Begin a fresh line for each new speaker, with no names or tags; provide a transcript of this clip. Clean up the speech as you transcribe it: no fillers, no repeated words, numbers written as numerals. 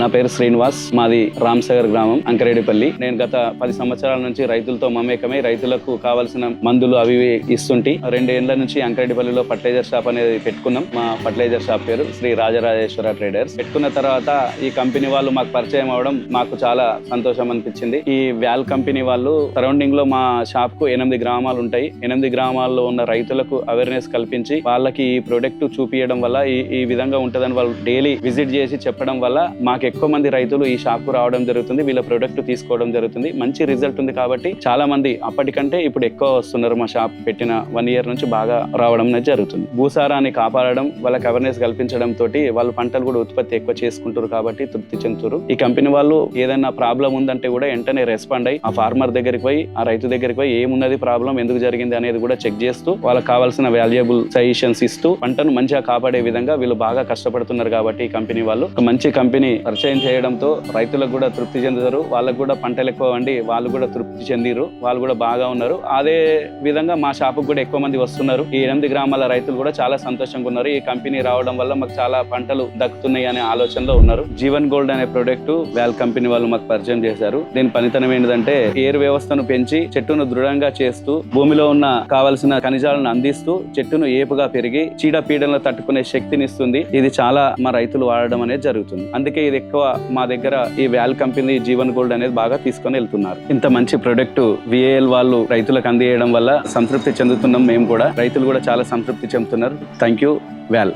నా పేరు శ్రీనివాస్, మాది రామ్సాగర్ గ్రామం, అంకరేడిపల్లి. నేను గత 10 సంవత్సరాల నుంచి రైతులతో మమేకమై రైతులకు కావాల్సిన మందులు అవి ఇస్తుంటే 2 ఏళ్ల నుంచి అంకరేడిపల్లిలో ఫర్టిలైజర్ షాప్ అనేది పెట్టుకున్నాం. మా ఫర్టిలైజర్ షాప్ పేరు శ్రీ రాజరాజేశ్వర ట్రేడర్స్. పెట్టుకున్న తర్వాత ఈ కంపెనీ వాళ్ళు మాకు పరిచయం అవడం మాకు చాలా సంతోషం అనిపించింది. ఈ వ్యాల్ కంపెనీ వాళ్ళు సరౌండింగ్ లో మా షాప్ కు 8 గ్రామాలు ఉంటాయి. 8 గ్రామాల్లో ఉన్న రైతులకు అవేర్నెస్ కల్పించి వాళ్ళకి ఈ ప్రొడక్ట్ చూపించడం వల్ల ఈ విధంగా ఉంటదని వాళ్ళు డైలీ విజిట్ చేసి చెప్పడం వల్ల మాకు ఎక్కువ మంది రైతులు ఈ షాప్ కు రావడం జరుగుతుంది. వీళ్ళ ప్రొడక్ట్ తీసుకోవడం జరుగుతుంది. మంచి రిజల్ట్ ఉంది కాబట్టి చాలా మంది అప్పటికంటే ఇప్పుడు ఎక్కువ వస్తున్నారు. మా షాప్ పెట్టిన 1 ఇయర్ నుంచి బాగా రావడం జరుగుతుంది. భూసారాన్ని కాపాడడం, వాళ్ళకి అవేర్నెస్ కల్పించడం తోటి వాళ్ళు పంటలు కూడా ఉత్పత్తి ఎక్కువ చేసుకుంటారు కాబట్టి తృప్తి చెందుతారు. ఈ కంపెనీ వాళ్ళు ఏదైనా ప్రాబ్లం ఉందంటే కూడా వెంటనే రెస్పాండ్ అయ్యి ఆ ఫార్మర్ దగ్గరికి పోయి ఆ రైతు దగ్గరికి పోయి ఏమున్నది ప్రాబ్లం, ఎందుకు జరిగింది అనేది కూడా చెక్ చేస్తూ వాళ్ళకి కావాల్సిన వాల్యుయబుల్ సజెషన్స్ ఇస్తూ పంటను మంచిగా కాపాడే విధంగా వీళ్ళు బాగా కష్టపడుతున్నారు. కాబట్టి ఈ కంపెనీ వాళ్ళు ఒక మంచి కంపెనీ పరిచయం చేయడంతో రైతులకు కూడా తృప్తి చెందుతారు. వాళ్ళకు కూడా పంటలు ఎక్కువ వండి వాళ్ళు కూడా తృప్తి చెందిరు. వాళ్ళు కూడా బాగా ఉన్నారు. అదే విధంగా మా షాపుకు కూడా ఎక్కువ మంది వస్తున్నారు. ఈ 8 గ్రామాల రైతులు కూడా చాలా సంతోషంగా ఉన్నారు. ఈ కంపెనీ రావడం వల్ల మాకు చాలా పంటలు దక్కుతున్నాయి అనే ఆలోచనలో ఉన్నారు. జీవన్ గోల్డ్ అనే ప్రొడక్ట్ వ్యాల్ కంపెనీ వాళ్ళు మాకు పరిచయం చేశారు. దీని పనితనం ఏంటంటే ఎయిర్ వ్యవస్థను పెంచి చెట్టును దృఢంగా చేస్తూ భూమిలో ఉన్న కావలసిన ఖనిజాలను అందిస్తూ చెట్టును ఏపుగా పెరిగి చీడపీడలను తట్టుకునే శక్తిని ఇస్తుంది. ఇది చాలా మా రైతులు వాడడం అనేది జరుగుతుంది. అందుకే ఇది ఎక్కువ మా దగ్గర ఈ వ్యాల్ కంపెనీ జీవన్ గోల్డ్ అనేది బాగా తీసుకొని వెళ్తున్నారు. ఇంత మంచి ప్రొడక్ట్ విఏఎల్ వాళ్ళు రైతులకు అందియడం వల్ల సంతృప్తి చెందుతున్నాం. మేము కూడా రైతులు కూడా చాలా సంతృప్తి చెందుతున్నారు. Thank you వ్యాల్.